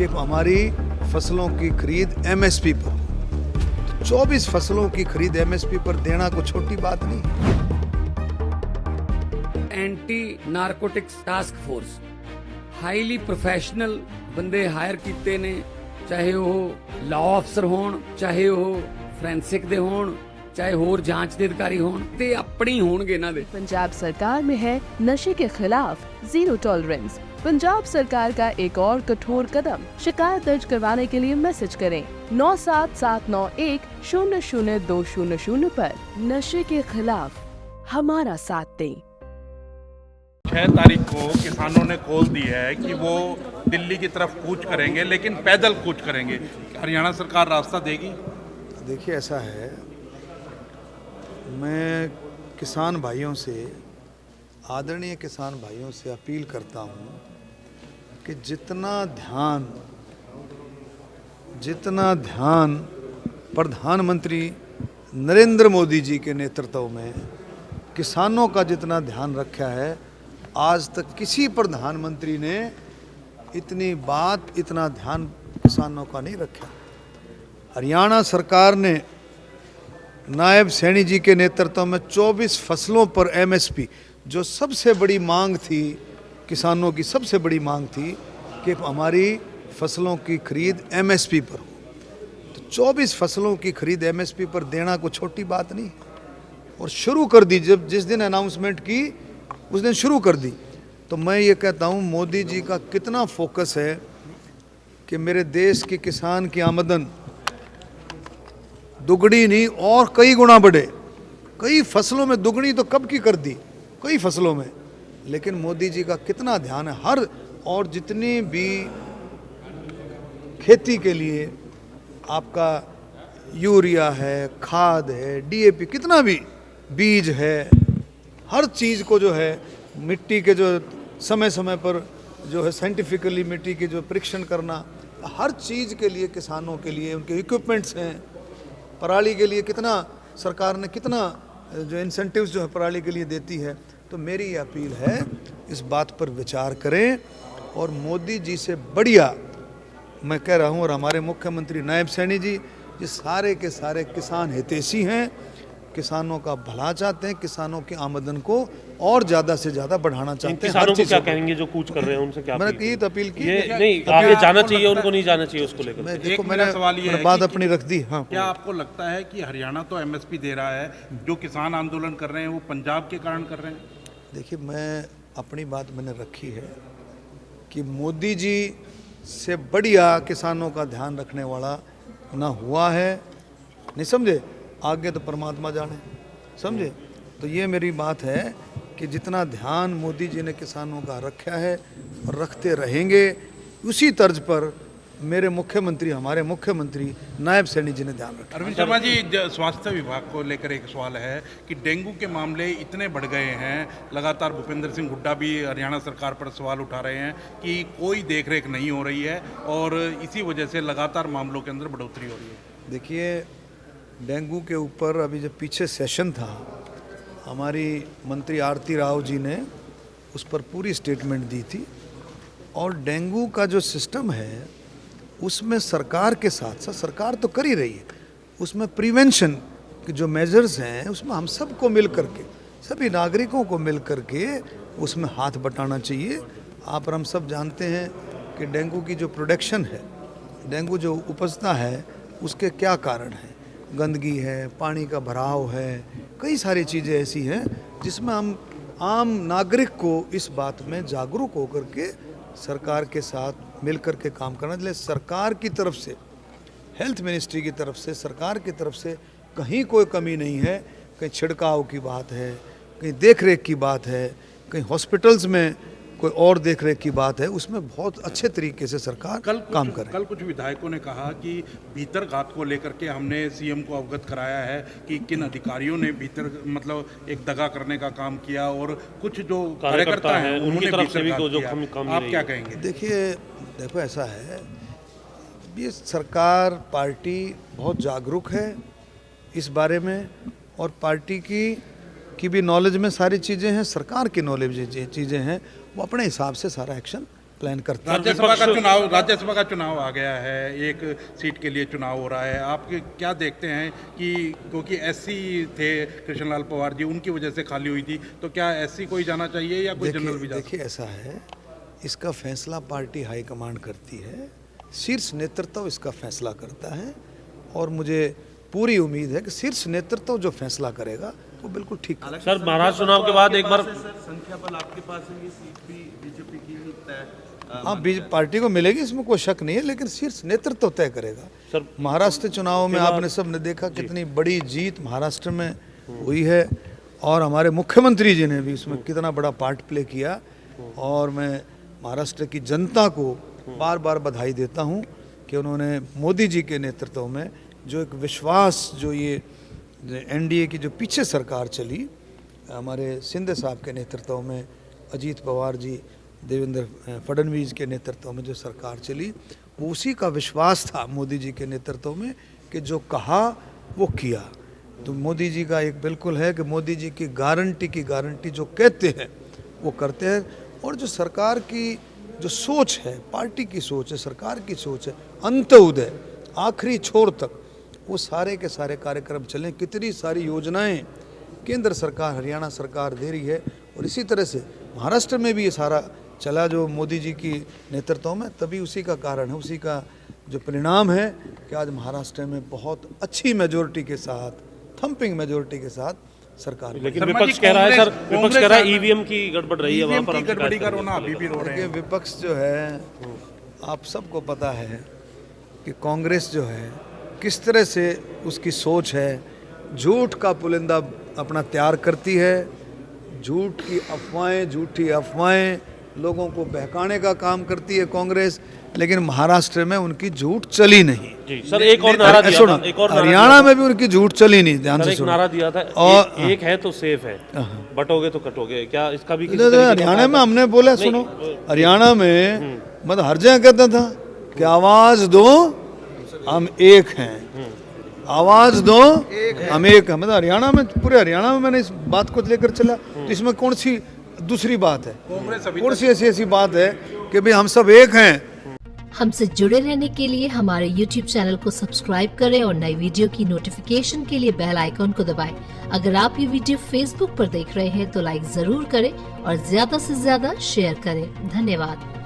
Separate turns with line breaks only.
कि हमारी फसलों की खरीद एमएसपी पर, 24 फसलों की खरीद एमएसपी पर देना कोई छोटी बात नहीं।
Anti narcotics task force highly professional ਬੰਦੇ ਹਾਇਰ ਕੀਤੇ ਨੇ, ਚਾਹੇ ਉਹ ਲਾਅ ਅਫਸਰ ਹੋਣ, ਚਾਹੇ ਉਹ ਫੋਰੈਂਸਿਕ ਦੇ ਹੋਣ, चाहे और जांच के अधिकारी हों, ते अपनी होंगे ना दे।
पंजाब सरकार में है नशे के खिलाफ जीरो टॉलरेंस। पंजाब सरकार का एक और कठोर कदम, शिकायत दर्ज करवाने के लिए मैसेज करें 9779100200 पर। नशे के खिलाफ हमारा साथ दें।
6 तारीख को किसानों ने कॉल दी है कि वो दिल्ली की तरफ कूच करेंगे, लेकिन पैदल कूच करेंगे। हरियाणा सरकार रास्ता देगी?
देखिए, ऐसा है, मैं किसान भाइयों से, आदरणीय किसान भाइयों से अपील करता हूं कि जितना ध्यान प्रधानमंत्री नरेंद्र मोदी जी के नेतृत्व में किसानों का जितना ध्यान रखा है, आज तक किसी प्रधानमंत्री ने इतना ध्यान किसानों का नहीं रखा। हरियाणा सरकार ने नायब सैनी जी के नेतृत्व में 24 फसलों पर एमएसपी, जो सबसे बड़ी मांग थी, किसानों की सबसे बड़ी मांग थी कि हमारी फसलों की खरीद एमएसपी पर हो, तो 24 फसलों की खरीद एमएसपी पर देना कोई छोटी बात नहीं। और शुरू कर दी, जब जिस दिन अनाउंसमेंट की उस दिन शुरू कर दी। तो मैं ये कहता हूँ, मोदी जी का कितना फोकस है कि मेरे देश के किसान की आमदन दुगनी नहीं और कई गुना बढ़े। कई फसलों में दुगनी तो कब की कर दी, कई फसलों में, लेकिन मोदी जी का कितना ध्यान है हर, और जितनी भी खेती के लिए आपका यूरिया है, खाद है, डीएपी, कितना भी बीज है, हर चीज़ को जो है, मिट्टी के जो समय समय पर जो है साइंटिफिकली मिट्टी के जो परीक्षण करना, हर चीज़ के लिए किसानों के लिए उनके इक्विपमेंट्स हैं। पराली के लिए कितना सरकार ने कितना जो इंसेंटिव्स जो है पराली के लिए देती है। तो मेरी ये अपील है, इस बात पर विचार करें। और मोदी जी से बढ़िया मैं कह रहा हूँ, और हमारे मुख्यमंत्री नायब सैनी जी, ये सारे के सारे किसान हितैषी हैं, किसानों का भला चाहते हैं, किसानों की आमदन को और ज़्यादा से ज़्यादा बढ़ाना चाहते हैं।
किसानों को क्या कहेंगे जो कूच कर रहे हैं, उनसे क्या
मैंने यही तो अपील की।
नहीं, आगे जाना चाहिए, उनको नहीं जाना चाहिए, उसको लेकर।
देखो, मैंने बात अपनी रख दी। हाँ,
क्या आपको लगता है कि हरियाणा तो एमएसपी दे रहा है, जो किसान आंदोलन कर रहे हैं वो पंजाब के कारण कर रहे हैं?
देखिए, मैं अपनी बात मैंने रखी है कि मोदी जी से बढ़िया किसानों का ध्यान रखने वाला ना हुआ है, नहीं समझे, आगे तो परमात्मा जाने, समझे। तो ये मेरी बात है कि जितना ध्यान मोदी जी ने किसानों का रखा है और रखते रहेंगे, उसी तर्ज पर मेरे मुख्यमंत्री, हमारे मुख्यमंत्री नायब सैनी जी ने ध्यान रखा।
अरविंद शर्मा जी, स्वास्थ्य विभाग को लेकर एक सवाल है कि डेंगू के मामले इतने बढ़ गए हैं, लगातार भूपेंद्र सिंह हुड्डा भी हरियाणा सरकार पर सवाल उठा रहे हैं कि कोई देखरेख नहीं हो रही है और इसी वजह से लगातार मामलों के अंदर बढ़ोतरी हो रही है।
देखिए, डेंगू के ऊपर अभी जब पीछे सेशन था, हमारी मंत्री आरती राव जी ने उस पर पूरी स्टेटमेंट दी थी। और डेंगू का जो सिस्टम है उसमें सरकार के साथ साथ, सरकार तो कर ही रही है, उसमें प्रिवेंशन के जो मेजर्स हैं उसमें हम सबको मिल करके, सभी नागरिकों को मिल करके उसमें हाथ बटाना चाहिए। आप और हम सब जानते हैं कि डेंगू की जो प्रोडक्शन है, डेंगू जो उपजता है, उसके क्या कारण हैं। गंदगी है, पानी का भराव है, कई सारी चीज़ें ऐसी हैं जिसमें हम आम नागरिक को इस बात में जागरूक होकर के सरकार के साथ मिल कर के काम करना। इसलिए सरकार की तरफ से, हेल्थ मिनिस्ट्री की तरफ से, सरकार की तरफ से कहीं कोई कमी नहीं है। कहीं छिड़काव की बात है, कहीं देख रेख की बात है, कहीं हॉस्पिटल्स में कोई और देख रेख की बात है, उसमें बहुत अच्छे तरीके से सरकार काम करे।
कल कुछ विधायकों ने कहा कि भीतर घात को लेकर के हमने सीएम को अवगत कराया है कि किन अधिकारियों ने भीतर मतलब एक दगा करने का काम किया और कुछ जो कार्यकर्ता हैं उनकी तरफ से भी जो आप क्या कहेंगे?
देखो ऐसा है, ये सरकार, पार्टी बहुत जागरूक है इस बारे में, और पार्टी की भी नॉलेज में सारी चीज़ें हैं, सरकार की नॉलेज चीज़ें हैं, वो अपने हिसाब से सारा एक्शन प्लान करते हैं।
राज्यसभा का चुनाव आ गया है, एक सीट के लिए चुनाव हो रहा है। आप क्या देखते हैं कि क्योंकि एससी थे कृष्णलाल पवार जी, उनकी वजह से खाली हुई थी, तो क्या एससी कोई जाना चाहिए या कोई जनरल भी जाना?
देखिए ऐसा है, इसका फैसला पार्टी हाईकमांड करती है, शीर्ष नेतृत्व इसका फैसला करता है और मुझे पूरी उम्मीद है कि शीर्ष नेतृत्व जो फैसला करेगा वो बिल्कुल ठीक है।
सर महाराष्ट्र चुनाव के बाद एक बार
संख्या बल आपके पास है, ये सीट भी बीजेपी की ही तय
हाँ पार्टी को मिलेगी, इसमें कोई शक नहीं है, लेकिन शीर्ष नेतृत्व तय करेगा।
सर
महाराष्ट्र चुनाव में आपने सबने देखा कितनी बड़ी जीत महाराष्ट्र में हुई है और हमारे मुख्यमंत्री जी ने भी इसमें कितना बड़ा पार्ट प्ले किया और मैं महाराष्ट्र की जनता को बार बार बधाई देता हूं कि उन्होंने मोदी जी के नेतृत्व में जो एक विश्वास, जो ये एनडीए की जो पीछे सरकार चली हमारे शिंदे साहब के नेतृत्व में, अजीत पवार जी, देवेंद्र फडणवीस के नेतृत्व में जो सरकार चली, वो उसी का विश्वास था मोदी जी के नेतृत्व में कि जो कहा वो किया। तो मोदी जी का एक बिल्कुल है कि मोदी जी की गारंटी जो कहते हैं वो करते हैं। और जो सरकार की जो सोच है, पार्टी की सोच है, सरकार की सोच है, अंत्योदय आखिरी छोर तक वो सारे के सारे कार्यक्रम चलें। कितनी सारी योजनाएं केंद्र सरकार, हरियाणा सरकार दे रही है और इसी तरह से महाराष्ट्र में भी ये सारा चला जो मोदी जी की नेतृत्व में, तभी उसी का कारण है, उसी का जो परिणाम है कि आज महाराष्ट्र में बहुत अच्छी मेजोरिटी के साथ, थम्पिंग मेजोरिटी के साथ सरकार।
लेकिन विपक्ष कह रहा है सर, विपक्ष कह रहा है ईवीएम की गड़बड़ रही है, वहां पर
गड़बड़ी का रोना अभी भी रो रहे हैं।
विपक्ष जो है, आप सबको पता है कि कांग्रेस जो है किस तरह से उसकी सोच है, झूठ का पुलिंदा अपना तैयार करती है, झूठी अफवाहें लोगों को बहकाने का काम करती है कांग्रेस, लेकिन महाराष्ट्र में उनकी झूठ चली नहीं।
जी सर, एक और नारा दिया था, एक और
हरियाणा में भी उनकी झूठ चली नहीं, ध्यान से सुनो।
नारा दिया था,
और
एक है तो सेफ है, बटोगे तो कटोगे, क्या इसका भी
हरियाणा में हमने बोला, सुनो, हरियाणा में मतलब हर जगह कहता था कि आवाज दो हम एक हैं, आवाज दो हम एक हैं। मतलब हरियाणा में, पूरे हरियाणा में मैंने इस बात को लेकर चला, तो इसमें कौन सी दूसरी बात है, कौन सी ऐसी बात है कि भाई हम सब एक हैं।
हमसे जुड़े रहने के लिए हमारे YouTube चैनल को सब्सक्राइब करें और नई वीडियो की नोटिफिकेशन के लिए बेल आइकॉन को दबाएं। अगर आप ये वीडियो Facebook पर देख रहे हैं तो लाइक जरूर करें और ज्यादा से ज्यादा शेयर करें। धन्यवाद।